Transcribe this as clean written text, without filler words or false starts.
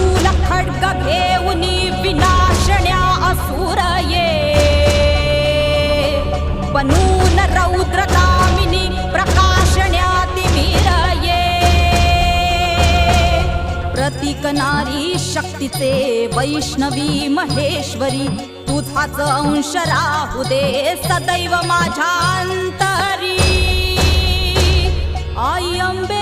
शूल खड्ग घेऊनी विनाशण्या असुर ये बनून रौद्रगामिनी प्रकाशण्या तिमिर ये प्रतीक नारी शक्तीचे वैष्णवी महेश्वरी तुझाच अंश राहू दे सदैव माझ्या अंतरी आई अंबे